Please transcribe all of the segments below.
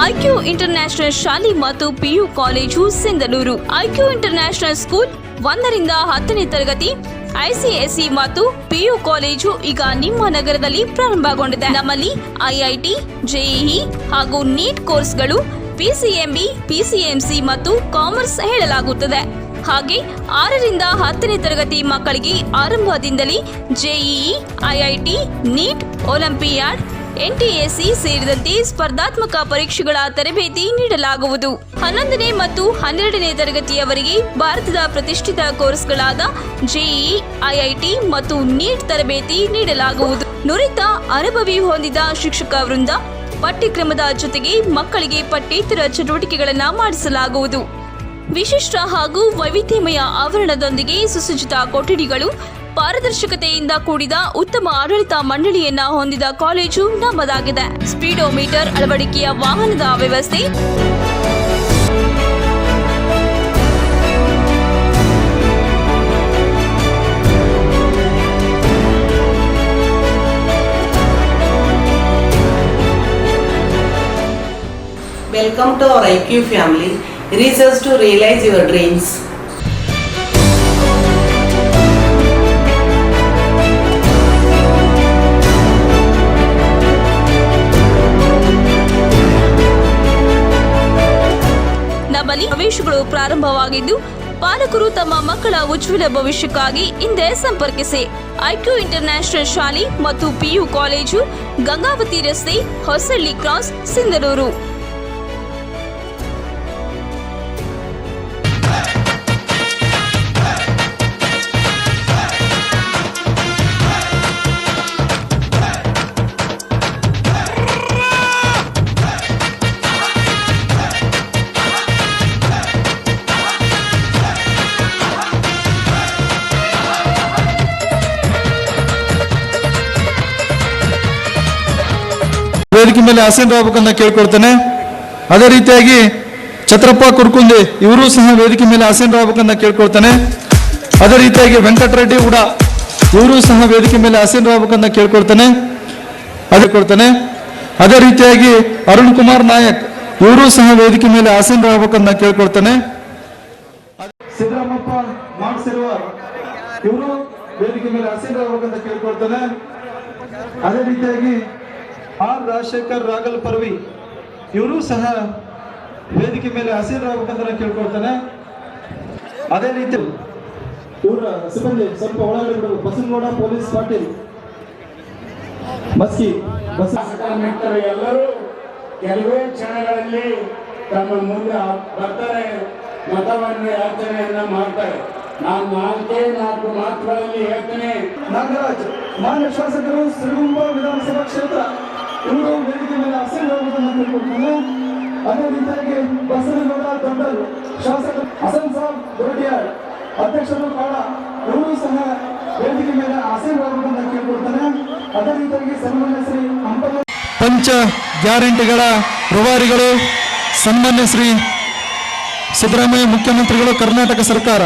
IQ international ಶಾಲೆ ಮತ್ತು PU college Sindhanur. IQ international school 1ರಿಂದ 10ನೇ ತರಗತಿ ಐಸಿಎಸ್ಸಿ ಮತ್ತು ಪಿಯು ಕಾಲೇಜು ಈಗ ನಿಮ್ಮ ನಗರದಲ್ಲಿ ಪ್ರಾರಂಭಗೊಂಡಿದೆ. ನಮ್ಮಲ್ಲಿ ಐಐಟಿ, ಜೆಇಇ ಹಾಗೂ ನೀಟ್ ಕೋರ್ಸ್ಗಳು, ಪಿಸಿಎಂಬಿ, ಪಿಸಿಎಂಸಿ ಮತ್ತು ಕಾಮರ್ಸ್ ಹೇಳಲಾಗುತ್ತದೆ. ಹಾಗೆ 6ರಿಂದ 10ನೇ ತರಗತಿ ಮಕ್ಕಳಿಗೆ ಆರಂಭದಿಂದಲೇ ಜೆಇಇ, ಐಐಟಿ, ನೀಟ್, ಒಲಿಂಪಿಯಾಡ್, ಎನ್ಟಿಎಸಿ ಸೇರಿದಂತೆ ಸ್ಪರ್ಧಾತ್ಮಕ ಪರೀಕ್ಷೆಗಳ ತರಬೇತಿ ನೀಡಲಾಗುವುದು. 11ನೇ ಮತ್ತು 12ನೇ ತರಗತಿಯವರೆಗೆ ಭಾರತದ ಪ್ರತಿಷ್ಠಿತ ಕೋರ್ಸ್ಗಳಾದ ಜೆಇಇ, ಐಐಟಿ ಮತ್ತು ನೀಟ್ ತರಬೇತಿ ನೀಡಲಾಗುವುದು. ನುರಿತ ಅನುಭವಿ ಹೊಂದಿದ ಶಿಕ್ಷಕ ವೃಂದ, ಪಠ್ಯಕ್ರಮದ ಜೊತೆಗೆ ಮಕ್ಕಳಿಗೆ ಪಠ್ಯೇತರ ಚಟುವಟಿಕೆಗಳನ್ನು ಮಾಡಿಸಲಾಗುವುದು. ವಿಶಿಷ್ಟ ಹಾಗೂ ವೈವಿಧ್ಯಮಯ ಆವರಣದೊಂದಿಗೆ ಸುಸಜ್ಜಿತ ಕೊಠಡಿಗಳು, ಪಾರದರ್ಶಕತೆಯಿಂದ ಕೂಡಿದ ಉತ್ತಮ ಆಡಳಿತ ಮಂಡಳಿಯನ್ನ ಹೊಂದಿದ ಕಾಲೇಜು ನಮ್ಮದಾಗಿದೆ. ಸ್ಪೀಡೋಮೀಟರ್ ಅಳವಡಿಕೆಯ ವಾಹನದ ವ್ಯವಸ್ಥೆ, Welcome to our IQ family. Research to realize your dreams. ನಮ್ಮಲ್ಲಿ ಪ್ರವೇಶಗಳು ಪ್ರಾರಂಭವಾಗಿದ್ದು, ಪಾಲಕರು ತಮ್ಮ ಮಕ್ಕಳ ಉಜ್ವಲ ಭವಿಷ್ಯಕ್ಕಾಗಿ ಹಿಂದೆ ಸಂಪರ್ಕಿಸಿ. ಐಕ್ಯೂ ಇಂಟರ್ನ್ಯಾಷನಲ್ ಶಾಲೆ ಮತ್ತು ಪಿಯು ಕಾಲೇಜು, ಗಂಗಾವತಿ ರಸ್ತೆ, ಹೊಸಳ್ಳಿ ಕ್ರಾಸ್, ಸಿಂಧನೂರು. ವೇದಿಕೆ ಮೇಲೆ ಆಸೀನರಾಗಬೇಕಂತ ಕೇಳ್ಕೊಳ್ತೇನೆ. ಅದೇ ರೀತಿಯಾಗಿ ಛತ್ರಪ್ಪ ಕುರ್ಕುಂದಿ ಇವರು ಸಹ ವೇದಿಕೆ ಮೇಲೆ ಆಸೀನರಾಗಬೇಕಂತ ಕೇಳ್ಕೊಳ್ತೇನೆ. ಅದೇ ರೀತಿಯಾಗಿ ವೆಂಕಟರೆಡ್ಡಿ ಉಡ ಇವರು ಸಹ ವೇದಿಕೆ ಮೇಲೆ ಆಸೀನರಾಗಬೇಕಂತ ಕೇಳ್ಕೊಳ್ತೇನೆ. ಅದೇ ರೀತಿಯಾಗಿ ಅರುಣ್ ಕುಮಾರ್ ನಾಯಕ್ ಇವರು ಸಹ ವೇದಿಕೆ ಮೇಲೆ ಆಸೀನರಾಗಬೇಕಂತ ಕೇಳ್ಕೊಳ್ತೇನೆ. ಸಿದ್ದರಾಮಪ್ಪ ಮಾಡಿಸಿರುವರ್ ಇವರು ವೇದಿಕೆ ಮೇಲೆ ಆಸೀನರಾಗಬೇಕಂತ ಕೇಳ್ಕೊಳ್ತೇನೆ. ಅದೇ ರೀತಿಯಾಗಿ ಆರ್ ರಾಜಶೇಖರ್ ರಾಗಲ್ ಪರ್ವಿ ಇವರು ಸಹ ವೇದಿಕೆ ಮೇಲೆ ಆಸೀನರಾಗಬೇಕಂತ ಕೇಳ್ಕೊಳ್ತಾನೆ. ಅದೇ ರೀತಿ ಇವರ ಸಿಬ್ಬಂದಿ ಸ್ವಲ್ಪ ಒಳಗಡೆ ಬಿಡಬೇಕು. ಬಸನಗೌಡ ಪೊಲೀಸ್ ಪಾಟೀಲ್ ಮಸ್ಕಿ ಎಲ್ಲರೂ ಕೆಲವೇ ಕ್ಷಣಗಳಲ್ಲಿ ತಮ್ಮ ಮುಂದೆ ಬರ್ತಾರೆ, ಮತವನ್ನು ಯಾಚನೆಯನ್ನ ಮಾಡ್ತಾರೆ. ನಾನು 4 ಮಾತುಗಳಲ್ಲಿ ಹೇಳ್ತೇನೆ. ನಾಗರಾಜ್ ಮಾನ್ಯ ಶಾಸಕರು ಸಿರುಗುಂಬ ವಿಧಾನಸಭಾ ಕ್ಷೇತ್ರ ಇವರು ವೇದಿಕೆ ಮೇಲೆ ಆಸೀನರಾಗಬೇಕಂತ ಕೇಳ್ಕೊಳ್ತಾನೆ. ಅದೇ ರೀತಿಯಾಗಿ ಬಸನಗೌಡ ದೊಡ್ಡಲ್ ಶಾಸಕರು, ಹಸನ್ ಸಾಬ್ ದೊಡ್ಡಿಯಾರ್ ಅಧ್ಯಕ್ಷರು ಕಾಡ ಇವರು ಸಹ ವೇದಿಕೆ ಮೇಲೆ ಆಸೀನರಾಗಬೇಕಂತ ಕೇಳ್ಕೊಳ್ತಾನೆ. ಅದೇ ರೀತಿಯಾಗಿ ಸನ್ಮಾನ್ಯ ಶ್ರೀ ಪಂಚ ಗ್ಯಾರಂಟಿಗಳ ರೂವಾರಿಗಳು ಸನ್ಮಾನ್ಯ ಶ್ರೀ ಸಿದ್ದರಾಮಯ್ಯ ಮುಖ್ಯಮಂತ್ರಿಗಳು, ಕರ್ನಾಟಕ ಸರ್ಕಾರ.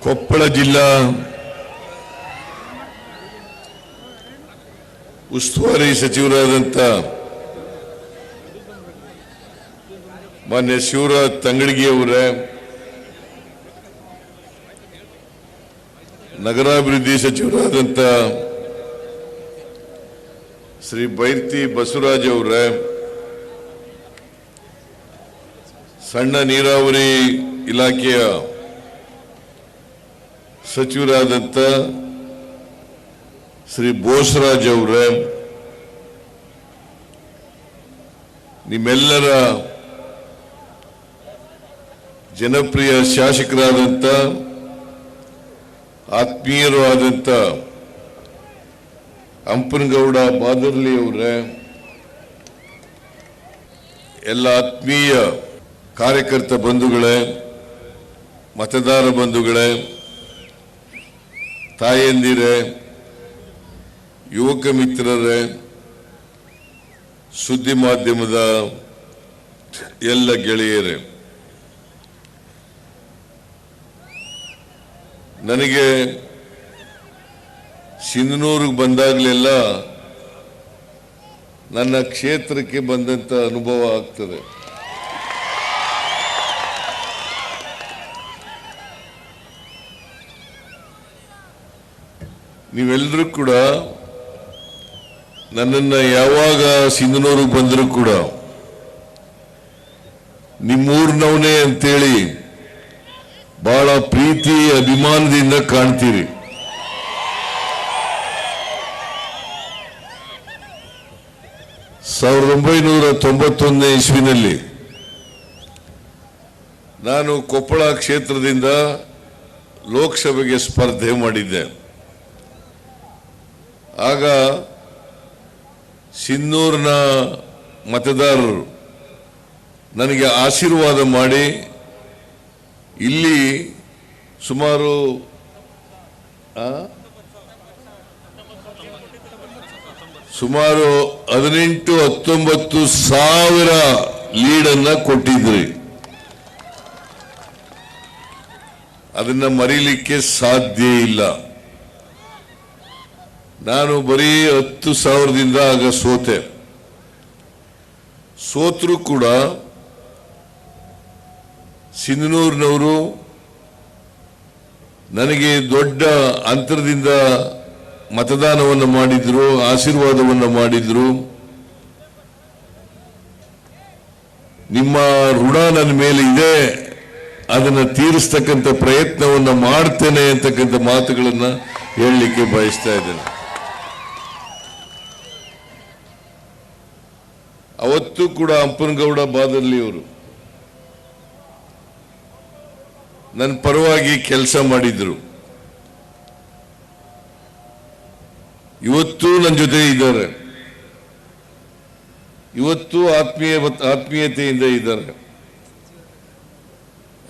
ಕೊಪ್ಪಳ ಜಿಲ್ಲಾ ಉಸ್ತುವಾರಿ ಸಚಿವರಾದಂಥ ಮಾನ್ಯ ಶಿವರಾಜ್ ತಂಗಡಗಿಯವರೇ, ನಗರಾಭಿವೃದ್ಧಿ ಸಚಿವರಾದಂಥ ಶ್ರೀ ಬೈರ್ತಿ ಬಸವರಾಜ್ ಅವರೇ, ಸಣ್ಣ ನೀರಾವರಿ ಇಲಾಖೆಯ ಸಚಿವರಾದಂಥ ಶ್ರೀ ಬೋಸರಾಜ್ ಅವರೇ, ನಿಮ್ಮೆಲ್ಲರ ಜನಪ್ರಿಯ ಶಾಸಕರಾದಂಥ ಆತ್ಮೀಯರು ಆದಂಥ ಹಂಪನಗೌಡ ಬಾದರ್ಲಿ ಅವರೇ, ಎಲ್ಲ ಆತ್ಮೀಯ ಕಾರ್ಯಕರ್ತ ಬಂಧುಗಳೇ, ಮತದಾರ ಬಂಧುಗಳೇ, ತಾಯಂದಿರೇ, ಯುವಕ ಮಿತ್ರರೇ, ಸುದ್ದಿ ಮಾಧ್ಯಮದ ಎಲ್ಲ ಗೆಳೆಯರೇ, ನನಗೆ ಸಿಂಧನೂರಿಗೆ ಬಂದಾಗಲೆಲ್ಲ ನನ್ನ ಕ್ಷೇತ್ರಕ್ಕೆ ಬಂದಂತ ಅನುಭವ ಆಗ್ತದೆ. ನೀವೆಲ್ಲರೂ ಕೂಡ ನನ್ನನ್ನು ಯಾವಾಗ ಸಿಂಧನೂರಿಗೆ ಬಂದರೂ ಕೂಡ ನಿಮ್ಮೂರಿನವನೇ ಅಂತೇಳಿ ಬಹಳ ಪ್ರೀತಿ ಅಭಿಮಾನದಿಂದ ಕಾಣ್ತೀರಿ. ಸಾವಿರದ 1991ನೇ ಇಸ್ವಿನಲ್ಲಿ ನಾನು ಕೊಪ್ಪಳ ಕ್ಷೇತ್ರದಿಂದ ಲೋಕಸಭೆಗೆ ಸ್ಪರ್ಧೆ ಮಾಡಿದ್ದೆ. ಆಗ ಸಿಂಧನೂರಿನ ಮತದಾರರು ನನಗೆ ಆಶೀರ್ವಾದ ಮಾಡಿ ಇಲ್ಲಿ ಸುಮಾರು 18-19 ಸಾವಿರ ಲೀಡನ್ನ ಕೊಟ್ಟಿದ್ರಿ. ಅದನ್ನ ಮರೀಲಿಕ್ಕೆ ಸಾಧ್ಯ ಇಲ್ಲ. ನಾನು ಬರೀ 10,000ದಿಂದ ಆಗ ಸೋತೆ. ಸೋತರೂ ಕೂಡ ಸಿಂಧನೂರಿನವರು ನನಗೆ ದೊಡ್ಡ ಅಂತರದಿಂದ ಮತದಾನವನ್ನು ಮಾಡಿದ್ರು, ಆಶೀರ್ವಾದವನ್ನು ಮಾಡಿದ್ರು. ನಿಮ್ಮ ಋಣ ನನ್ನ ಮೇಲೆ ಇದೆ, ಅದನ್ನು ತೀರಿಸ್ತಕ್ಕಂಥ ಪ್ರಯತ್ನವನ್ನು ಮಾಡ್ತೇನೆ ಅಂತಕ್ಕಂಥ ಮಾತುಗಳನ್ನು ಹೇಳಲಿಕ್ಕೆ ಬಯಸ್ತಾ ಇದ್ದೇನೆ. ಅವತ್ತು ಕೂಡ ಹಂಪನಗೌಡ ಬಾದರ್ಲಿ ಅವರು ನನ್ನ ಪರವಾಗಿ ಕೆಲಸ ಮಾಡಿದ್ರು. ಇವತ್ತು ನನ್ನ ಜೊತೆ ಇದ್ದಾರೆ, ಇವತ್ತು ಆತ್ಮೀಯತೆಯಿಂದ ಇದ್ದಾರೆ.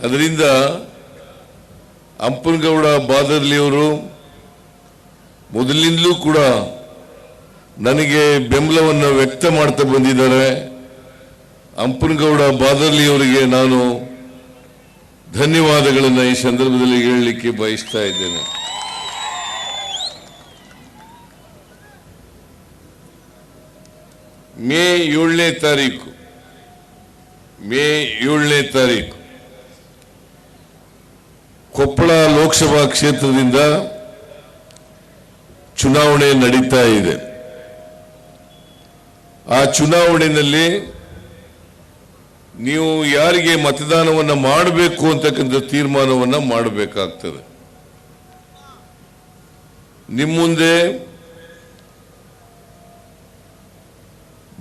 ಅದರಿಂದ ಹಂಪನಗೌಡ ಬಾದರ್ಲಿ ಅವರು ಮೊದಲಿನಿಂದಲೂ ಕೂಡ ನನಗೆ ಬೆಂಬಲವನ್ನು ವ್ಯಕ್ತ ಮಾಡ್ತಾ ಬಂದಿದ್ದಾರೆ. ಹಂಪನಗೌಡ ಬಾದರ್ಲಿ ಅವರಿಗೆ ನಾನು ಧನ್ಯವಾದಗಳನ್ನು ಈ ಸಂದರ್ಭದಲ್ಲಿ ಹೇಳಲಿಕ್ಕೆ ಬಯಸ್ತಾ ಇದ್ದೇನೆ. ಮೇ 7ನೇ ತಾರೀಕು ಕೊಪ್ಪಳ ಲೋಕಸಭಾ ಕ್ಷೇತ್ರದಿಂದ ಚುನಾವಣೆ ನಡೀತಾ ಇದೆ. ಆ ಚುನಾವಣೆಯಲ್ಲಿ ನೀವು ಯಾರಿಗೆ ಮತದಾನವನ್ನು ಮಾಡಬೇಕು ಅಂತಕ್ಕಂಥ ತೀರ್ಮಾನವನ್ನು ಮಾಡಬೇಕಾಗ್ತದೆ. ನಿಮ್ಮ ಮುಂದೆ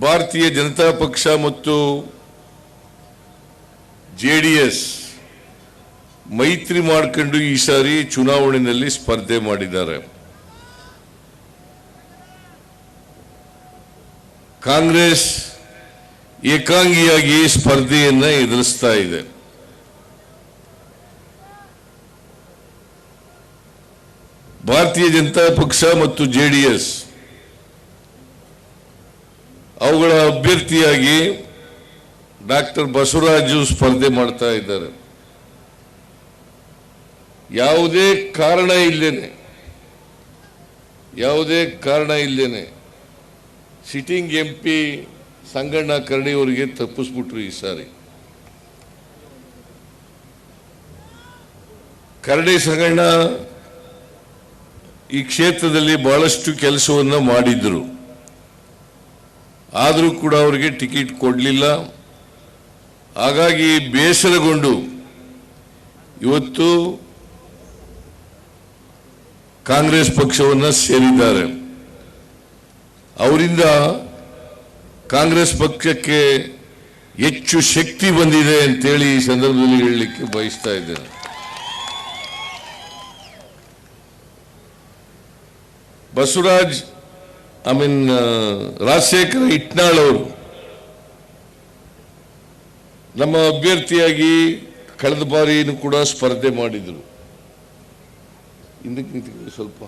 ಭಾರತೀಯ ಜನತಾ ಪಕ್ಷ ಮತ್ತು ಜೆಡಿಎಸ್ ಮೈತ್ರಿ ಮಾಡಿಕೊಂಡು ಈ ಸಾರಿ ಚುನಾವಣೆಯಲ್ಲಿ ಸ್ಪರ್ಧೆ ಮಾಡಿದ್ದಾರೆ. ಕಾಂಗ್ರೆಸ್ ಏಕಾಂಗಿಯಾಗಿ ಸ್ಪರ್ಧೆಯನ್ನ ಎದುರಿಸ್ತಾ ಇದೆ. ಭಾರತೀಯ ಜನತಾ ಪಕ್ಷ ಮತ್ತು ಜೆಡಿಎಸ್ ಅವುಗಳ ಅಭ್ಯರ್ಥಿಯಾಗಿ ಡಾಕ್ಟರ್ ಬಸವರಾಜು ಸ್ಪರ್ಧೆ ಮಾಡ್ತಾ ಇದ್ದಾರೆ. ಯಾವುದೇ ಕಾರಣ ಇಲ್ಲೇನೆ ಸಿಟ್ಟಿಂಗ್ MP ಸಂಗಣ್ಣ ಕರಡಿ ಅವರಿಗೆ ತಪ್ಪಿಸ್ಬಿಟ್ರು. ಈ ಸಾರಿ ಕರಡಿ ಸಂಗಣ್ಣ ಈ ಕ್ಷೇತ್ರದಲ್ಲಿ ಬಹಳಷ್ಟು ಕೆಲಸವನ್ನ ಮಾಡಿದ್ರು. ಆದರೂ ಕೂಡ ಅವರಿಗೆ ಟಿಕೆಟ್ ಕೊಡಲಿಲ್ಲ. ಹಾಗಾಗಿ ಬೇಸರಗೊಂಡು ಇವತ್ತು ಕಾಂಗ್ರೆಸ್ ಪಕ್ಷವನ್ನು ಸೇರಿದ್ದಾರೆ. ಅವರಿಂದ ಕಾಂಗ್ರೆಸ್ ಪಕ್ಷಕ್ಕೆ ಹೆಚ್ಚು ಶಕ್ತಿ ಬಂದಿದೆ ಅಂತೇಳಿ ಈ ಸಂದರ್ಭದಲ್ಲಿ ಹೇಳಲಿಕ್ಕೆ ಬಯಸ್ತಾ ಇದ್ದೇನೆ. ಬಸವರಾಜ್ ರಾಜಶೇಖರ ಇಟ್ನಾಳ್ ಅವರು ನಮ್ಮ ಅಭ್ಯರ್ಥಿಯಾಗಿ ಕಳೆದ ಬಾರಿನೂ ಕೂಡ ಸ್ಪರ್ಧೆ ಮಾಡಿದರು. ಹಿಂದಕ್ಕೆ ನಿಂತು ಸ್ವಲ್ಪ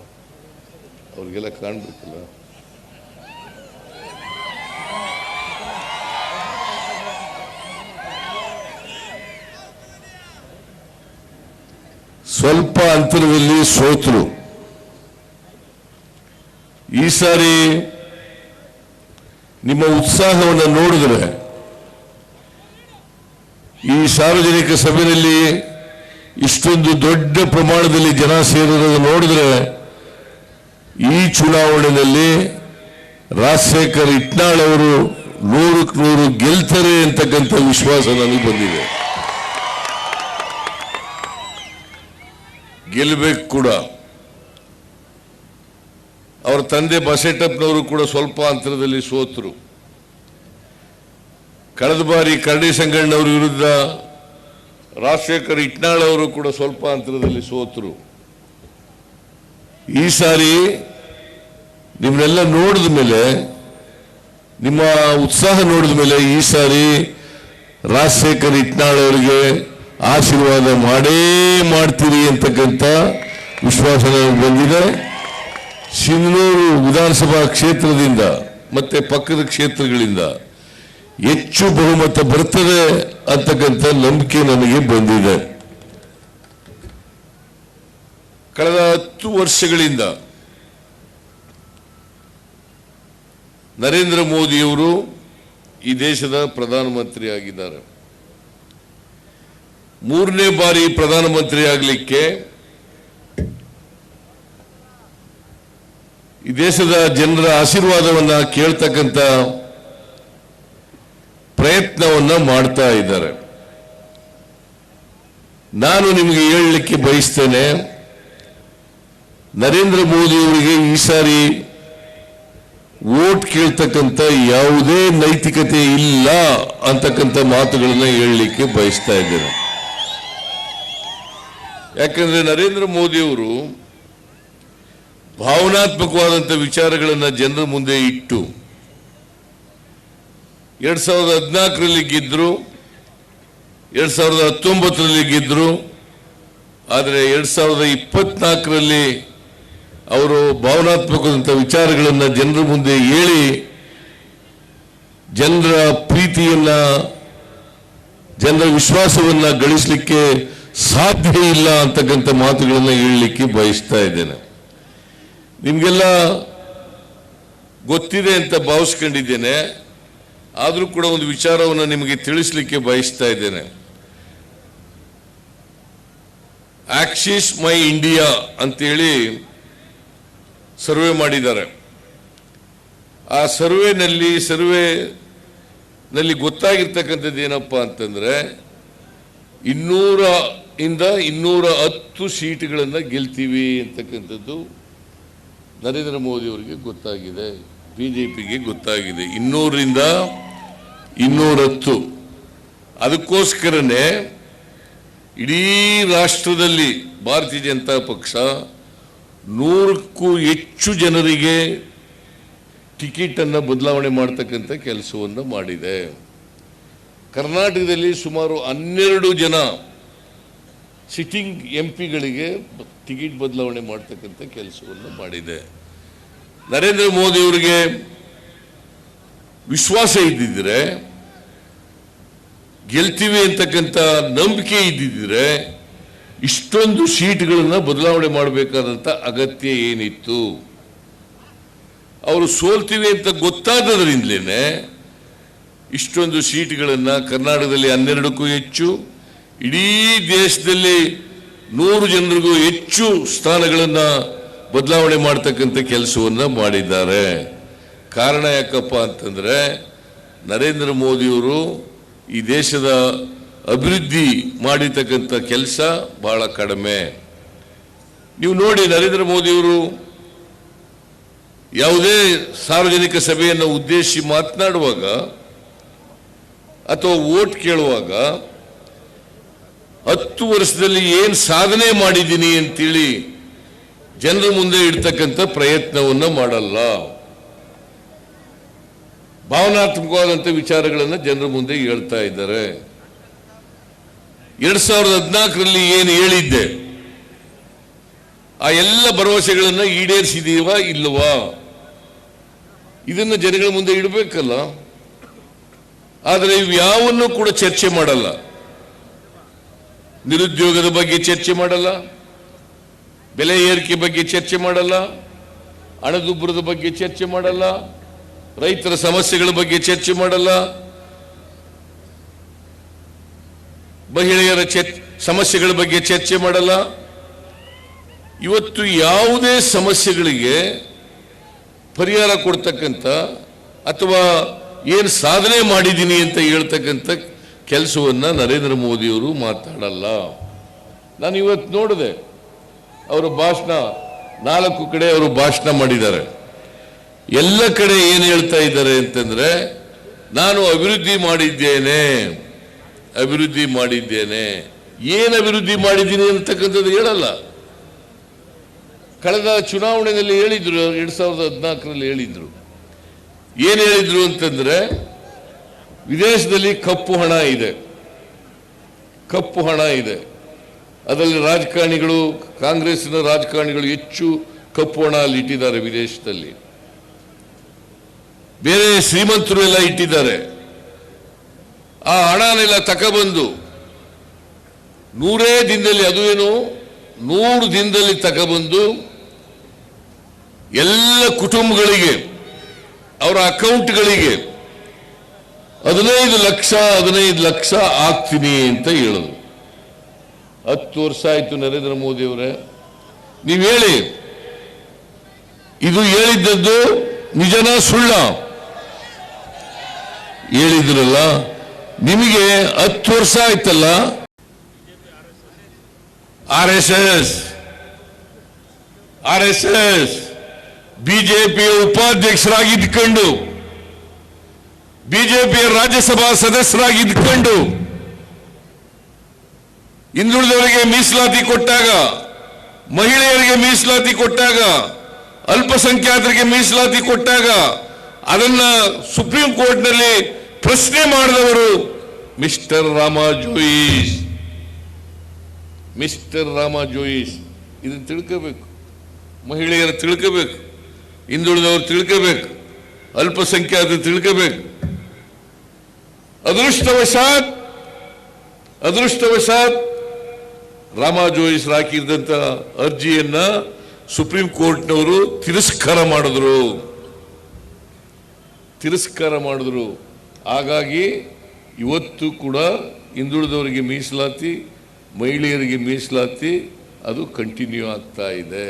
ಅವ್ರಿಗೆಲ್ಲ ಕಾಣ್ಬೇಕಲ್ಲ. ಸ್ವಲ್ಪ ಅಂತರದಲ್ಲಿ ಸೋತರು. ಈ ಸಾರಿ ನಿಮ್ಮ ಉತ್ಸಾಹವನ್ನು ನೋಡಿದ್ರೆ, ಈ ಸಾರ್ವಜನಿಕ ಸಭೆಯಲ್ಲಿ ಇಷ್ಟೊಂದು ದೊಡ್ಡ ಪ್ರಮಾಣದಲ್ಲಿ ಜನ ಸೇರಿರೋದು ನೋಡಿದ್ರೆ, ಈ ಚುನಾವಣೆಯಲ್ಲಿ ರಾಜಶೇಖರ್ ಇಟ್ನಾಳ್ ಅವರು 100ಕ್ಕೆ 100 ಗೆಲ್ತಾರೆ ಅಂತಕ್ಕಂಥ ವಿಶ್ವಾಸ ನನಗೆ ಬಂದಿದೆ. ಗೆಲ್ಲಬೇಕು ಕೂಡ. ಅವರ ತಂದೆ ಬಸೆಟಪ್ಪನವರು ಕೂಡ ಸ್ವಲ್ಪ ಅಂತರದಲ್ಲಿ ಸೋತರು. ಕಳೆದ ಬಾರಿ ಕರಡಿ ಸಂಗಣ್ಣವರ ವಿರುದ್ಧ ರಾಜಶೇಖರ್ ಇಟ್ನಾಳ್ ಅವರು ಕೂಡ ಸ್ವಲ್ಪ ಅಂತರದಲ್ಲಿ ಸೋತರು. ಈ ಸಾರಿ ನಿಮ್ಮನ್ನೆಲ್ಲ ನೋಡಿದ ಮೇಲೆ, ನಿಮ್ಮ ಉತ್ಸಾಹ ನೋಡಿದ ಮೇಲೆ, ಈ ಸಾರಿ ರಾಜಶೇಖರ್ ಇಟ್ನಾಳ್ ಅವರಿಗೆ ಆಶೀರ್ವಾದ ಮಾಡೇ ಮಾಡ್ತೀರಿ ಅಂತಕ್ಕಂಥ ವಿಶ್ವಾಸ ನನಗೆ ಬಂದಿದೆ. ಸಿಂಧನೂರು ವಿಧಾನಸಭಾ ಕ್ಷೇತ್ರದಿಂದ ಮತ್ತೆ ಪಕ್ಕದ ಕ್ಷೇತ್ರಗಳಿಂದ ಹೆಚ್ಚು ಬಹುಮತ ಬರ್ತದೆ ಅಂತಕ್ಕಂಥ ನಂಬಿಕೆ ನನಗೆ ಬಂದಿದೆ. ಕಳೆದ 10 ವರ್ಷಗಳಿಂದ ನರೇಂದ್ರ ಮೋದಿಯವರು ಈ ದೇಶದ ಪ್ರಧಾನಮಂತ್ರಿ ಆಗಿದ್ದಾರೆ. 3ನೇ ಬಾರಿ ಪ್ರಧಾನಮಂತ್ರಿ ಆಗಲಿಕ್ಕೆ ಈ ದೇಶದ ಜನರ ಆಶೀರ್ವಾದವನ್ನ ಕೇಳ್ತಕ್ಕಂಥ ಪ್ರಯತ್ನವನ್ನ ಮಾಡ್ತಾ ಇದ್ದಾರೆ. ನಾನು ನಿಮಗೆ ಹೇಳಲಿಕ್ಕೆ ಬಯಸ್ತೇನೆ, ನರೇಂದ್ರ ಮೋದಿ ಅವರಿಗೆ ಈ ಸಾರಿ ವೋಟ್ ಕೇಳ್ತಕ್ಕಂಥ ಯಾವುದೇ ನೈತಿಕತೆ ಇಲ್ಲ ಅಂತಕ್ಕಂಥ ಮಾತುಗಳನ್ನ ಹೇಳಲಿಕ್ಕೆ ಬಯಸ್ತಾ ಇದ್ದೇನೆ. ಯಾಕಂದ್ರೆ ನರೇಂದ್ರ ಮೋದಿ ಅವರು ಭಾವನಾತ್ಮಕವಾದಂಥ ವಿಚಾರಗಳನ್ನು ಜನರ ಮುಂದೆ ಇಟ್ಟು 2014ರಲ್ಲಿ ಗೆದ್ರು, 2019ರಲ್ಲಿ ಗೆದ್ರು. ಆದರೆ 2024ರಲ್ಲಿ ಅವರು ಭಾವನಾತ್ಮಕವಾದಂಥ ವಿಚಾರಗಳನ್ನು ಜನರ ಮುಂದೆ ಹೇಳಿ ಜನರ ಪ್ರೀತಿಯನ್ನ, ಜನರ ವಿಶ್ವಾಸವನ್ನ ಗಳಿಸಲಿಕ್ಕೆ ಸಾಧ್ಯ ಇಲ್ಲ ಅಂತಕ್ಕಂಥ ಮಾತುಗಳನ್ನು ಹೇಳಲಿಕ್ಕೆ ಬಯಸ್ತಾ ಇದ್ದೇನೆ. ನಿಮಗೆಲ್ಲ ಗೊತ್ತಿದೆ ಅಂತ ಭಾವಿಸ್ಕೊಂಡಿದ್ದೇನೆ. ಆದರೂ ಕೂಡ ಒಂದು ವಿಚಾರವನ್ನು ನಿಮಗೆ ತಿಳಿಸಲಿಕ್ಕೆ ಬಯಸ್ತಾ ಇದ್ದೇನೆ. ಆಕ್ಸಿಸ್ ಮೈ ಇಂಡಿಯಾ ಅಂತೇಳಿ ಸರ್ವೆ ಮಾಡಿದ್ದಾರೆ. ಆ ಸರ್ವೆನಲ್ಲಿ ಗೊತ್ತಾಗಿರ್ತಕ್ಕಂಥದ್ದು ಏನಪ್ಪಾ ಅಂತಂದ್ರೆ, 200ರಿಂದ 210 ಸೀಟ್ಗಳನ್ನು ಗೆಲ್ತೀವಿ ಅಂತಕ್ಕಂಥದ್ದು ನರೇಂದ್ರ ಮೋದಿ ಅವರಿಗೆ ಗೊತ್ತಾಗಿದೆ, ಬಿಜೆಪಿಗೆ ಗೊತ್ತಾಗಿದೆ. 200ರಿಂದ 210. ಅದಕ್ಕೋಸ್ಕರನೇ ಇಡೀ ರಾಷ್ಟ್ರದಲ್ಲಿ ಭಾರತೀಯ ಜನತಾ ಪಕ್ಷ 100ಕ್ಕೂ ಹೆಚ್ಚು ಜನರಿಗೆ ಟಿಕೆಟ್ ಅನ್ನು ಬದಲಾವಣೆ ಮಾಡತಕ್ಕಂಥ ಕೆಲಸವನ್ನು ಮಾಡಿದೆ. ಕರ್ನಾಟಕದಲ್ಲಿ ಸುಮಾರು 12 ಜನ ಸಿಟ್ಟಿಂಗ್ ಎಂಪಿಗಳಿಗೆ ಟಿಕೆಟ್ ಬದಲಾವಣೆ ಮಾಡತಕ್ಕಂಥ ಕೆಲಸವನ್ನು ಮಾಡಿದೆ. ನರೇಂದ್ರ ಮೋದಿ ಅವರಿಗೆ ವಿಶ್ವಾಸ ಇದ್ದಿದ್ರೆ, ಗೆಲ್ತೀವಿ ಅಂತಕ್ಕಂಥ ನಂಬಿಕೆ ಇದ್ದಿದ್ರೆ, ಇಷ್ಟೊಂದು ಸೀಟ್ಗಳನ್ನು ಬದಲಾವಣೆ ಮಾಡಬೇಕಾದಂಥ ಅಗತ್ಯ ಏನಿತ್ತು? ಅವರು ಸೋಲ್ತೀವಿ ಅಂತ ಗೊತ್ತಾದದ್ರಿಂದಲೇ ಇಷ್ಟೊಂದು ಸೀಟ್ಗಳನ್ನು ಕರ್ನಾಟಕದಲ್ಲಿ 12ಕ್ಕೂ ಹೆಚ್ಚು, ಇಡೀ ದೇಶದಲ್ಲಿ 100 ಜನರಿಗೂ ಹೆಚ್ಚು ಸ್ಥಾನಗಳನ್ನು ಬದಲಾವಣೆ ಮಾಡ್ತಕ್ಕಂಥ ಕೆಲಸವನ್ನು ಮಾಡಿದ್ದಾರೆ. ಕಾರಣ ಯಾಕಪ್ಪ ಅಂತಂದ್ರೆ, ನರೇಂದ್ರ ಮೋದಿಯವರು ಈ ದೇಶದ ಅಭಿವೃದ್ಧಿ ಮಾಡಿರ್ತಕ್ಕಂಥ ಕೆಲಸ ಬಹಳ ಕಡಿಮೆ. ನೀವು ನೋಡಿ, ನರೇಂದ್ರ ಮೋದಿಯವರು ಯಾವುದೇ ಸಾರ್ವಜನಿಕ ಸಭೆಯನ್ನು ಉದ್ದೇಶಿಸಿ ಮಾತನಾಡುವಾಗ ಅಥವಾ ವೋಟ್ ಕೇಳುವಾಗ 10 ವರ್ಷದಲ್ಲಿ ಏನು ಸಾಧನೆ ಮಾಡಿದ್ದೀನಿ ಅಂತೇಳಿ ಜನರ ಮುಂದೆ ಇಡ್ತಕ್ಕಂಥ ಪ್ರಯತ್ನವನ್ನು ಮಾಡಲ್ಲ. ಭಾವನಾತ್ಮಕವಾದಂಥ ವಿಚಾರಗಳನ್ನು ಜನರ ಮುಂದೆ ಹೇಳ್ತಾ ಇದ್ದಾರೆ. 2014ರಲ್ಲಿ ಏನು ಹೇಳಿದ್ದೆ ಆ ಎಲ್ಲ ಭರವಸೆಗಳನ್ನು ಈಡೇರಿಸಿದೀವಾ ಇಲ್ಲವಾ ಇದನ್ನು ಜನಗಳ ಮುಂದೆ ಇಡಬೇಕಲ್ಲ. ಆದರೆ ಇವು ಯಾವನ್ನೂ ಕೂಡ ಚರ್ಚೆ ಮಾಡಲ್ಲ. ನಿರುದ್ಯೋಗದ ಬಗ್ಗೆ ಚರ್ಚೆ ಮಾಡಲ್ಲ, ಬೆಲೆ ಏರಿಕೆ ಬಗ್ಗೆ ಚರ್ಚೆ ಮಾಡಲ್ಲ, ಹಣದುಬ್ಬರದ ಬಗ್ಗೆ ಚರ್ಚೆ ಮಾಡಲ್ಲ, ರೈತರ ಸಮಸ್ಯೆಗಳ ಬಗ್ಗೆ ಚರ್ಚೆ ಮಾಡಲ್ಲ, ಮಹಿಳೆಯರ ಸಮಸ್ಯೆಗಳ ಬಗ್ಗೆ ಚರ್ಚೆ ಮಾಡಲ್ಲ. ಇವತ್ತು ಯಾವುದೇ ಸಮಸ್ಯೆಗಳಿಗೆ ಪರಿಹಾರ ಕೊಡ್ತಕ್ಕಂಥ ಅಥವಾ ಏನು ಸಾಧನೆ ಮಾಡಿದ್ದೀನಿ ಅಂತ ಹೇಳ್ತಕ್ಕಂಥ ಕೆಲಸವನ್ನ ನರೇಂದ್ರ ಮೋದಿಯವರು ಮಾತಾಡಲ್ಲ. ನಾನು ಇವತ್ತು ನೋಡಿದೆ ಅವರ ಭಾಷಣ, 4 ಕಡೆ ಅವರು ಭಾಷಣ ಮಾಡಿದ್ದಾರೆ. ಎಲ್ಲ ಕಡೆ ಏನು ಹೇಳ್ತಾ ಇದ್ದಾರೆ ಅಂತಂದ್ರೆ, ನಾನು ಅಭಿವೃದ್ಧಿ ಮಾಡಿದ್ದೇನೆ. ಏನು ಅಭಿವೃದ್ಧಿ ಮಾಡಿದ್ದೀನಿ ಅಂತಕ್ಕಂಥದ್ದು ಹೇಳಲ್ಲ. ಕಳೆದ ಚುನಾವಣೆಯಲ್ಲಿ ಹೇಳಿದ್ರು, 2014ರಲ್ಲಿ ಹೇಳಿದ್ರು. ಏನು ಹೇಳಿದ್ರು ಅಂತಂದ್ರೆ, ವಿದೇಶದಲ್ಲಿ ಕಪ್ಪು ಹಣ ಇದೆ, ಅದರಲ್ಲಿ ರಾಜಕಾರಣಿಗಳು, ಕಾಂಗ್ರೆಸ್ನ ರಾಜಕಾರಣಿಗಳು ಹೆಚ್ಚು ಕಪ್ಪು ಹಣ ಅಲ್ಲಿ ಇಟ್ಟಿದ್ದಾರೆ ವಿದೇಶದಲ್ಲಿ. ಬೇರೆ ಶ್ರೀಮಂತರು ಎಲ್ಲ ಇಟ್ಟಿದ್ದಾರೆ. ಆ ಹಣನೆಲ್ಲ ತಗೊಬಂದು 100 ದಿನದಲ್ಲಿ, ಅದು ಏನು 100 ದಿನದಲ್ಲಿ ತಗೊಬಂದು ಎಲ್ಲ ಕುಟುಂಬಗಳಿಗೆ ಅವರ ಅಕೌಂಟ್ಗಳಿಗೆ 15 ಲಕ್ಷ ಆಗ್ತೀನಿ ಅಂತ ಹೇಳಿದ್ರು. 10 ವರ್ಷ ಆಯ್ತು ನರೇಂದ್ರ ಮೋದಿ ಅವರೇ, ನೀವು ಹೇಳಿ, ಇದು ಹೇಳಿದ್ದದ್ದು ನಿಜನ ಸುಳ್ಳ? ಹೇಳಿದ್ರಲ್ಲ, ನಿಮಗೆ 10 ವರ್ಷ ಆಯ್ತಲ್ಲ. RSS ಬಿಜೆಪಿಯ ಉಪಾಧ್ಯಕ್ಷರಾಗಿದ್ದುಕೊಂಡು, ಬಿಜೆಪಿಯ ರಾಜ್ಯಸಭಾ ಸದಸ್ಯರಾಗಿದ್ದುಕೊಂಡು, ಹಿಂದುಳಿದವರಿಗೆ ಮೀಸಲಾತಿ ಕೊಟ್ಟಾಗ, ಮಹಿಳೆಯರಿಗೆ ಮೀಸಲಾತಿ ಕೊಟ್ಟಾಗ, ಅಲ್ಪಸಂಖ್ಯಾತರಿಗೆ ಮೀಸಲಾತಿ ಕೊಟ್ಟಾಗ ಅದನ್ನ ಸುಪ್ರೀಂ ಕೋರ್ಟ್ನಲ್ಲಿ ಪ್ರಶ್ನೆ ಮಾಡಿದವರು ಮಿಸ್ಟರ್ ರಾಮಾ ಜೋಯಿಸ್. ಇದನ್ನು ತಿಳ್ಕೋಬೇಕು, ಮಹಿಳೆಯರು ತಿಳ್ಕೋಬೇಕು, ಹಿಂದುಳಿದವರು ತಿಳ್ಕೋಬೇಕು, ಅಲ್ಪಸಂಖ್ಯಾತರು ತಿಳ್ಕೋಬೇಕು. ಅದೃಷ್ಟವಶಾತ್ ರಾಮಾ ಜೋಯಿಸ್ ಹಾಕಿದಂತ ಅರ್ಜಿಯನ್ನ ಸುಪ್ರೀಂ ಕೋರ್ಟ್ನವರು ತಿರಸ್ಕಾರ ಮಾಡಿದ್ರು. ಹಾಗಾಗಿ ಇವತ್ತು ಕೂಡ ಹಿಂದುಳಿದವರಿಗೆ ಮೀಸಲಾತಿ, ಮಹಿಳೆಯರಿಗೆ ಮೀಸಲಾತಿ ಅದು ಕಂಟಿನ್ಯೂ ಆಗ್ತಾ ಇದೆ.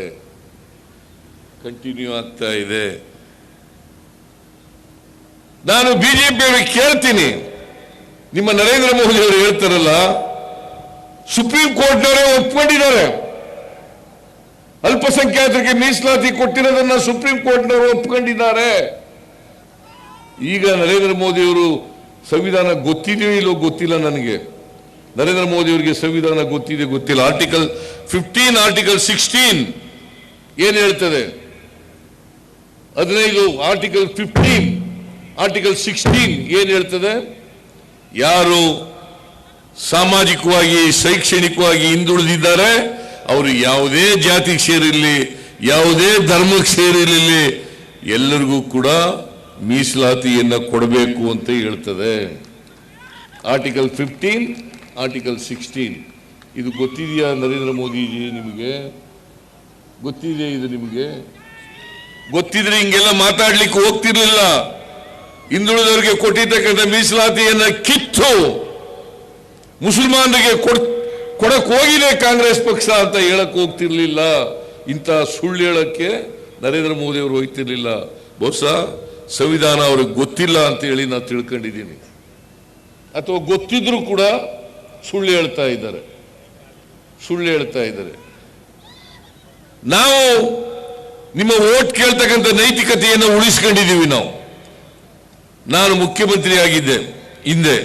ನಾನು ಬಿಜೆಪಿಯವರಿಗೆ ಕೇಳ್ತೀನಿ, ನಿಮ್ಮ ನರೇಂದ್ರ ಮೋದಿ ಅವರು ಹೇಳ್ತಾರಲ್ಲ, ಸುಪ್ರೀಂ ಕೋರ್ಟ್ನವರೇ ಒಪ್ಕೊಂಡಿದ್ದಾರೆ, ಅಲ್ಪಸಂಖ್ಯಾತರಿಗೆ ಮೀಸಲಾತಿ ಕೊಟ್ಟಿರೋದನ್ನ ಸುಪ್ರೀಂ ಕೋರ್ಟ್ನವರು ಒಪ್ಕೊಂಡಿದ್ದಾರೆ. ಈಗ ನರೇಂದ್ರ ಮೋದಿ ಅವರು ಸಂವಿಧಾನ ಗೊತ್ತಿದೆಯೋ ಇಲ್ಲೋ ಗೊತ್ತಿಲ್ಲ ನನಗೆ. ನರೇಂದ್ರ ಮೋದಿ ಅವರಿಗೆ ಸಂವಿಧಾನ ಗೊತ್ತಿಲ್ಲ. ಆರ್ಟಿಕಲ್ 15, ಆರ್ಟಿಕಲ್ 16 ಏನ್ ಹೇಳ್ತದೆ? 15 ಆರ್ಟಿಕಲ್ 15, ಆರ್ಟಿಕಲ್ 16 ಏನ್ ಹೇಳ್ತದೆ? ಯಾರು ಸಾಮಾಜಿಕವಾಗಿ, ಶೈಕ್ಷಣಿಕವಾಗಿ ಹಿಂದುಳಿದಿದ್ದಾರೆ ಅವರು ಯಾವುದೇ ಜಾತಿಗೆ ಸೇರಿರಲಿ, ಯಾವುದೇ ಧರ್ಮಕ್ಕೆ ಸೇರಿರಲಿ, ಎಲ್ಲರಿಗೂ ಕೂಡ ಮೀಸಲಾತಿಯನ್ನು ಕೊಡಬೇಕು ಅಂತ ಹೇಳ್ತದೆ. ಆರ್ಟಿಕಲ್ 15, ಆರ್ಟಿಕಲ್ 16 ಇದು ಗೊತ್ತಿದೆಯಾ ನರೇಂದ್ರ ಮೋದಿಜಿ? ನಿಮಗೆ ಗೊತ್ತಿದೆ? ಇದು ನಿಮಗೆ ಗೊತ್ತಿದ್ರೆ ಹಿಂಗೆಲ್ಲ ಮಾತಾಡ್ಲಿಕ್ಕೆ ಹೋಗ್ತಿರ್ಲಿಲ್ಲ. ಹಿಂದುಳಿದವರಿಗೆ ಕೊಟ್ಟಿರ್ತಕ್ಕಂಥ ಮೀಸಲಾತಿಯನ್ನ ಕಿತ್ತು ಮುಸಲ್ಮಾನರಿಗೆ ಕೊಡಕ್ ಹೋಗಿದೆ ಕಾಂಗ್ರೆಸ್ ಪಕ್ಷ ಅಂತ ಹೇಳಕ್ ಹೋಗ್ತಿರ್ಲಿಲ್ಲ. ಇಂಥ ಸುಳ್ಳು ಹೇಳಕ್ಕೆ ನರೇಂದ್ರ ಮೋದಿ ಅವರು ಹೋಗ್ತಿರ್ಲಿಲ್ಲ. ಬಹುಶಃ ಸಂವಿಧಾನ ಅವ್ರಿಗೆ ಗೊತ್ತಿಲ್ಲ ಅಂತ ಹೇಳಿ ನಾನು ತಿಳ್ಕೊಂಡಿದ್ದೀನಿ, ಅಥವಾ ಗೊತ್ತಿದ್ರು ಕೂಡ ಸುಳ್ಳು ಹೇಳ್ತಾ ಇದ್ದಾರೆ. ನಾವು ನಿಮ್ಮ ವೋಟ್ ಕೇಳ್ತಕ್ಕಂಥ ನೈತಿಕತೆಯನ್ನು ಉಳಿಸ್ಕೊಂಡಿದ್ದೀವಿ. ನಾನು ಮುಖ್ಯಮಂತ್ರಿ ಆಗಿದ್ದೆ ಹಿಂದೆ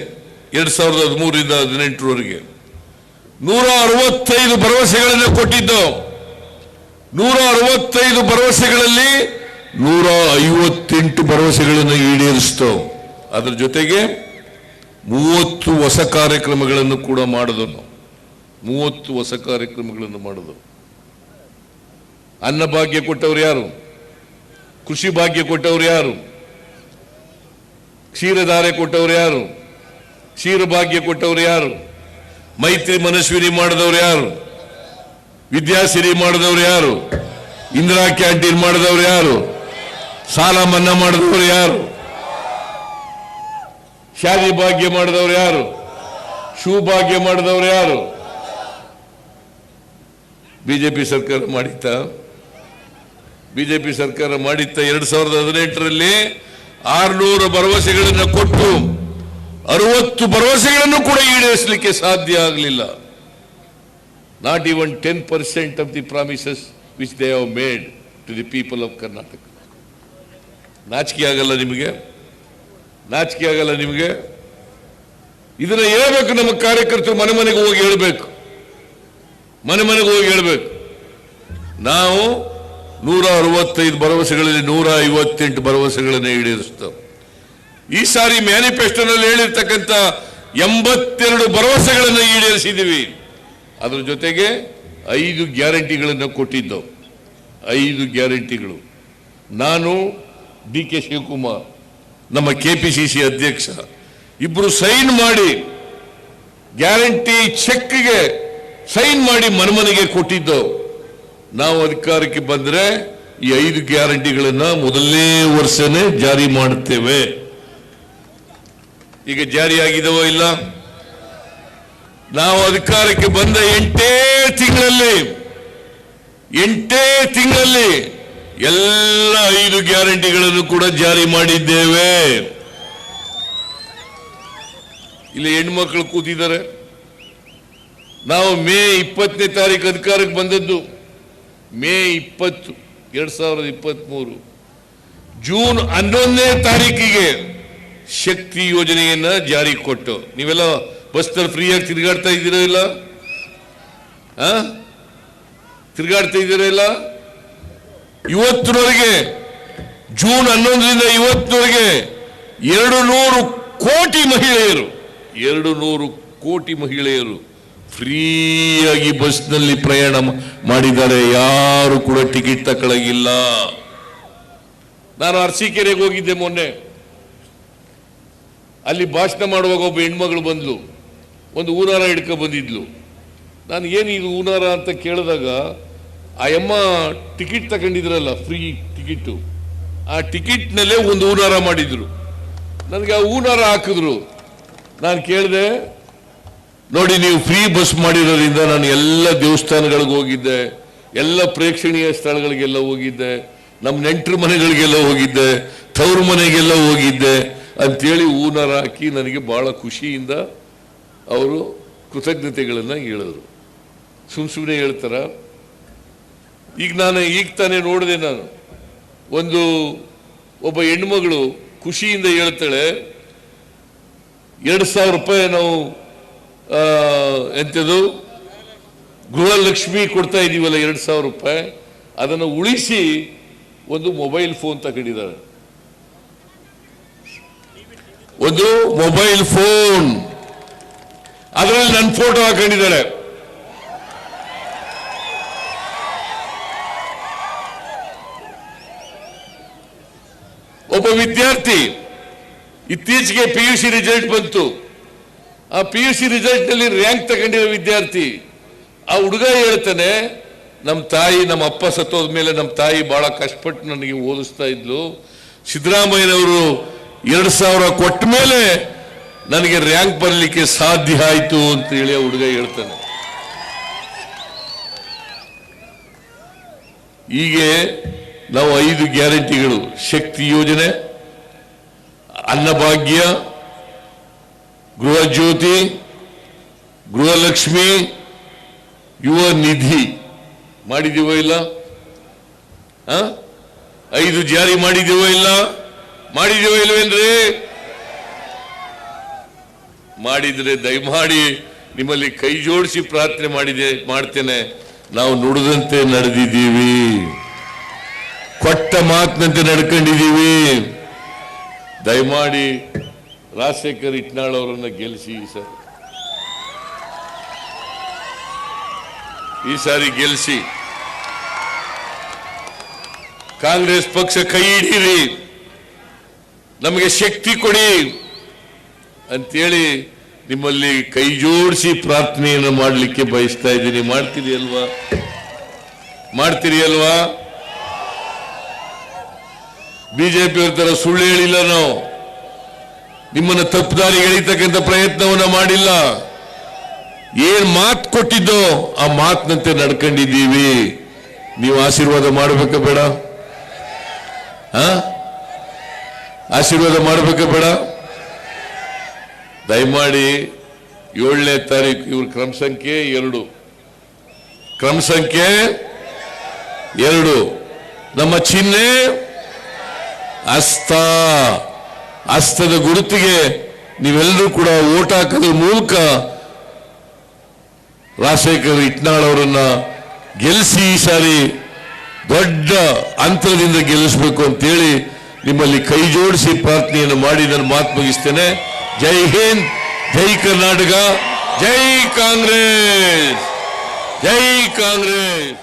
2013ರಿಂದ 2018ರವರೆಗೆ. 165 ಭರವಸೆಗಳನ್ನು ಕೊಟ್ಟಿದ್ದು. 165 ಭರವಸೆಗಳಲ್ಲಿ 158 ಭರವಸೆಗಳನ್ನು ಈಡೇರಿಸ್ತವೆ. ಅದರ ಜೊತೆಗೆ 30 ಹೊಸ ಕಾರ್ಯಕ್ರಮಗಳನ್ನು ಕೂಡ ಮಾಡಿದನು. 30 ಹೊಸ ಕಾರ್ಯಕ್ರಮಗಳನ್ನು ಮಾಡಿದವು. ಅನ್ನಭಾಗ್ಯ ಕೊಟ್ಟವ್ರು ಯಾರು? ಕೃಷಿ ಭಾಗ್ಯ ಕೊಟ್ಟವ್ರು ಯಾರು? ಕ್ಷೀರಧಾರೆ ಕೊಟ್ಟವ್ರು ಯಾರು? ಕ್ಷೀರಭಾಗ್ಯ ಕೊಟ್ಟವ್ರು ಯಾರು? ಮೈತ್ರಿ ಮನಸ್ವಿನಿ ಮಾಡಿದವ್ರು ಯಾರು? ವಿದ್ಯಾಸಿರಿ ಮಾಡಿದವ್ರು ಯಾರು? ಇಂದಿರಾ ಕ್ಯಾಂಟೀನ್ ಮಾಡಿದವ್ರು ಯಾರು? ಸಾಲ ಮನ್ನಾ ಮಾಡಿದವ್ರು ಯಾರು? ಶಾದಿ ಭಾಗ್ಯ ಮಾಡಿದವ್ರು ಯಾರು? ಭಾಗ್ಯ ಮಾಡಿದವ್ರು ಯಾರು? ಬಿಜೆಪಿ ಸರ್ಕಾರ ಮಾಡಿತ್ತ? ಬಿಜೆಪಿ ಸರ್ಕಾರ ಮಾಡಿತ್ತ? 2018ರಲ್ಲಿ 600 ಭರವಸೆಗಳನ್ನು ಕೊಟ್ಟು 60 ಭರವಸೆಗಳನ್ನು ಕೂಡ ಈಡೇರಿಸಲಿಕ್ಕೆ ಸಾಧ್ಯ ಆಗಲಿಲ್ಲ. Not even 10% of the promises which they have made to the people of Karnataka. ನಾಚಿಕೆ ಆಗಲ್ಲ ನಿಮಗೆ? ನಾಚಿಕೆ ಆಗಲ್ಲ ನಿಮಗೆ? ಇದನ್ನ ಹೇಳ್ಬೇಕು. ನಮ್ಮ ಕಾರ್ಯಕರ್ತರು ಮನೆ ಮನೆಗೆ ಹೋಗಿ ಹೇಳ್ಬೇಕು. ಮನೆ ಮನೆಗೆ ಹೋಗಿ ಹೇಳ್ಬೇಕು. ನಾವು 165 ಭರವಸೆಗಳಲ್ಲಿ 158 ಭರವಸೆಗಳನ್ನು ಈಡೇರಿಸ್ತೇವೆ. ಈ ಸಾರಿ ಮ್ಯಾನಿಫೆಸ್ಟೋನಲ್ಲಿ ಹೇಳಿರ್ತಕ್ಕಂಥ 82 ಭರವಸೆಗಳನ್ನು ಈಡೇರಿಸಿದ್ದೀವಿ. ಅದರ ಜೊತೆಗೆ 5 ಗ್ಯಾರಂಟಿಗಳನ್ನು ಕೊಟ್ಟಿದ್ದವು. 5 ಗ್ಯಾರಂಟಿಗಳು. ನಾನು DK ಶಿವಕುಮಾರ್, ನಮ್ಮ KPCC ಅಧ್ಯಕ್ಷ, ಇಬ್ಬರು ಸೈನ್ ಮಾಡಿ ಗ್ಯಾರಂಟಿ ಚೆಕ್ಗೆ ಸೈನ್ ಮಾಡಿ ಮನೆಗೆ ಕೊಟ್ಟಿದ್ದವು. ನಾವು ಅಧಿಕಾರಕ್ಕೆ ಬಂದರೆ ಈ 5 ಗ್ಯಾರಂಟಿಗಳನ್ನು ಮೊದಲನೇ ವರ್ಷನೇ ಜಾರಿ ಮಾಡುತ್ತೇವೆ. ಈಗ ಜಾರಿಯಾಗಿದವೋ ಇಲ್ಲ? ನಾವು ಅಧಿಕಾರಕ್ಕೆ ಬಂದ 8 ತಿಂಗಳಲ್ಲಿ ಎಲ್ಲ 5 ಗ್ಯಾರಂಟಿಗಳನ್ನು ಕೂಡ ಜಾರಿ ಮಾಡಿದ್ದೇವೆ. ಇಲ್ಲಿ ಹೆಣ್ಮಕ್ಳು ಕೂತಿದ್ದಾರೆ. ನಾವು ಮೇ 20ನೇ ತಾರೀಕು ಅಧಿಕಾರಕ್ಕೆ ಬಂದದ್ದು. ಮೇ 20, 2023. ಜೂನ್ 11ನೇ ತಾರೀಕಿಗೆ ಶಕ್ತಿ ಯೋಜನೆಯನ್ನ ಜಾರಿ ಕೊಟ್ಟು ನೀವೆಲ್ಲ ಬಸ್ನಲ್ಲಿ ಫ್ರೀಯಾಗಿ ತಿರುಗಾಡ್ತಾ ಇದ್ದೀರಾ ಇಲ್ಲ? ತಿರುಗಾಡ್ತಾ ಇದ್ದೀರಾ ಇಲ್ಲ? ಇವತ್ತಿನವರೆಗೆ, ಜೂನ್ 11ರಿಂದ ಇವತ್ತಿನವರೆಗೆ 200 ಕೋಟಿ ಮಹಿಳೆಯರು ಫ್ರೀಯಾಗಿ ಬಸ್ನಲ್ಲಿ ಪ್ರಯಾಣ ಮಾಡಿದ್ದಾರೆ. ಯಾರು ಕೂಡ ಟಿಕೆಟ್ ತಗೊಳ್ಳಗಿಲ್ಲ. ನಾನು ಅರಸೀಕೆರೆಗೆ ಹೋಗಿದ್ದೆ ಮೊನ್ನೆ. ಅಲ್ಲಿ ಭಾಷಣ ಮಾಡುವಾಗ ಒಬ್ಬ ಹೆಣ್ಮಗಳು ಬಂದ್ಲು. ಒಂದು ಹೂನಾರ ಹಿಡ್ಕೊ ಬಂದಿದ್ಲು. ನಾನು ಏನು ಇದು ಹೂನಾರ ಅಂತ ಕೇಳಿದಾಗ ಆ ಅಮ್ಮ ಟಿಕೆಟ್ ತಗೊಂಡಿದ್ರಲ್ಲ, ಫ್ರೀ ಟಿಕೆಟ್, ಆ ಟಿಕೆಟ್ನಲ್ಲೇ ಒಂದು ಹೂನಾರ ಮಾಡಿದ್ರು. ನನಗೆ ಆ ಹೂನಾರ ಹಾಕಿದ್ರು. ನಾನು ಕೇಳಿದೆ, ನೋಡಿ ನೀವು ಫ್ರೀ ಬಸ್ ಮಾಡಿರೋದ್ರಿಂದ ನಾನು ಎಲ್ಲ ದೇವಸ್ಥಾನಗಳಿಗೆ ಹೋಗಿದ್ದೆ, ಎಲ್ಲ ಪ್ರೇಕ್ಷಣೀಯ ಸ್ಥಳಗಳಿಗೆಲ್ಲ ಹೋಗಿದ್ದೆ, ನಮ್ಮ ನೆಂಟರ ಮನೆಗಳಿಗೆಲ್ಲ ಹೋಗಿದ್ದೆ, ತವ್ರ ಮನೆಗೆಲ್ಲ ಹೋಗಿದ್ದೆ ಅಂತೇಳಿ ಹೂನಾರ ಹಾಕಿ ನನಗೆ ಬಹಳ ಖುಷಿಯಿಂದ ಅವರು ಕೃತಜ್ಞತೆಗಳನ್ನು ಹೇಳಿದ್ರು. ಸುಮ್ಮನೆ ಹೇಳ್ತಾರ? ಈಗ ತಾನೇ ನೋಡಿದೆ. ನಾನು ಒಬ್ಬ ಹೆಣ್ಮಗಳು ಖುಷಿಯಿಂದ ಹೇಳ್ತಾಳೆ, 2,000 ರೂಪಾಯಿ ನಾವು ಎಂಥದ್ದು ಗೃಹಲಕ್ಷ್ಮಿ ಕೊಡ್ತಾ ಇದೀವಲ್ಲ, 2,000 ರೂಪಾಯಿ, ಅದನ್ನು ಉಳಿಸಿ ಒಂದು ಮೊಬೈಲ್ ಫೋನ್ ತಗೊಂಡಿದ್ದಾರೆ. ಒಂದು ಮೊಬೈಲ್ ಫೋನ್, ಅದರಲ್ಲಿ ನನ್ನ ಫೋಟೋ ಹಾಕೊಂಡಿದ್ದಾರೆ. ಒಬ್ಬ ವಿದ್ಯಾರ್ಥಿ ಇತ್ತೀಚೆಗೆ PUC ರಿಸಲ್ಟ್ ಬಂತು. ಆ PUC ರಿಸಲ್ಟ್ ನಲ್ಲಿ ರ್ಯಾಂಕ್ ತಗೊಂಡಿರೋ ವಿದ್ಯಾರ್ಥಿ, ಆ ಹುಡುಗ ಹೇಳ್ತಾನೆ, ನಮ್ಮ ತಾಯಿ, ನಮ್ಮ ಅಪ್ಪ ಸತ್ತೋದ ಮೇಲೆ ನಮ್ಮ ತಾಯಿ ಬಹಳ ಕಷ್ಟಪಟ್ಟು ನನಗೆ ಓದಿಸ್ತಾ ಇದ್ಲು. ಸಿದ್ದರಾಮಯ್ಯನವರು 2,000 ಕೊಟ್ಟ ಮೇಲೆ ನನಗೆ ರ್ಯಾಂಕ್ ಬರಲಿಕ್ಕೆ ಸಾಧ್ಯ ಆಯ್ತು ಅಂತ ಹೇಳಿ ಆ ಹುಡುಗ ಹೇಳ್ತಾನೆ. ಹೀಗೆ ನಾವು 5 ಗ್ಯಾರಂಟಿಗಳು, ಶಕ್ತಿ ಯೋಜನೆ, ಅನ್ನಭಾಗ್ಯ, ಗೃಹ ಜ್ಯೋತಿ, ಗೃಹಲಕ್ಷ್ಮಿ, ಯುವ ನಿಧಿ ಮಾಡಿದೀವೋ ಇಲ್ಲ? 5 ಜಾರಿ ಮಾಡಿದೀವೋ ಇಲ್ಲ? ಮಾಡಿದೀವೋ ಇಲ್ವೇನ್ರಿ? ಮಾಡಿದ್ರೆ ದಯಮಾಡಿ ನಿಮ್ಮಲ್ಲಿ ಕೈ ಜೋಡಿಸಿ ಪ್ರಾರ್ಥನೆ ಮಾಡ್ತೇನೆ, ನಾವು ನುಡಿದಂತೆ ನಡೆದಿದ್ದೀವಿ. ಕೊಟ್ಟ ಮಾತಿನಂತೆ ನಡ್ಕೊಂಡಿದ್ದೀವಿ. ದಯಮಾಡಿ ರಾಜಶೇಖರ್ ಇಟ್ನಾಳ್ ಅವರನ್ನ ಗೆಲ್ಲಿಸಿ ಈ ಸಾರಿ ಗೆಲ್ಲಿಸಿ. ಕಾಂಗ್ರೆಸ್ ಪಕ್ಷ ಕೈ ಹಿಡೀರಿ, ನಮಗೆ ಶಕ್ತಿ ಕೊಡಿ ಅಂತೇಳಿ ನಿಮ್ಮಲ್ಲಿ ಕೈ ಜೋಡಿಸಿ ಪ್ರಾರ್ಥನೆಯನ್ನು ಮಾಡಲಿಕ್ಕೆ ಬಯಸ್ತಾ ಇದ್ದೀನಿ. ಮಾಡ್ತೀರಿ ಅಲ್ವಾ? ಬಿಜೆಪಿಯವ್ರ ತರ ಸುಳ್ಳು ಹೇಳಿಲ್ಲ, ನಾವು ನಿಮ್ಮನ್ನ ತಪ್ಪುದಾರಿ ಎಳಿತಕ್ಕಂಥ ಪ್ರಯತ್ನವನ್ನ ಮಾಡಿಲ್ಲ. ಏನ್ ಮಾತು ಕೊಟ್ಟಿದ್ದೋ ಆ ಮಾತಿನಂತೆ ನಡ್ಕೊಂಡಿದ್ದೀವಿ. ನೀವು ಆಶೀರ್ವಾದ ಮಾಡಬೇಕ ಬೇಡ? ಆಶೀರ್ವಾದ ಮಾಡಬೇಕ ಬೇಡ? ದಯಮಾಡಿ 7ನೇ ತಾರೀಕು ಇವ್ರ ಕ್ರಮ ಸಂಖ್ಯೆ 2 ನಮ್ಮ ಚಿಹ್ನೆ ಹಸ್ತದ ಗುರುತಿಗೆ ನೀವೆಲ್ಲರೂ ಕೂಡ ಓಟ್ ಹಾಕೋದ್ರ ಮೂಲಕ ರಾಜಶೇಖರ್ ಇಟ್ನಾಳ್ ಅವರನ್ನ ಗೆಲ್ಲಿಸಿ ಈ ಸಾರಿ ದೊಡ್ಡ ಅಂತರದಿಂದ ಗೆಲ್ಲಿಸಬೇಕು ಅಂತೇಳಿ ನಿಮ್ಮಲ್ಲಿ ಕೈ ಜೋಡಿಸಿ ಪ್ರಾರ್ಥನೆಯನ್ನು ಮಾಡಿ ನಾನು ಮಾತು ಮುಗಿಸ್ತೇನೆ. ಜೈ ಹಿಂದ್, ಜೈ ಕರ್ನಾಟಕ, ಜೈ ಕಾಂಗ್ರೆಸ್, ಜೈ ಕಾಂಗ್ರೆಸ್.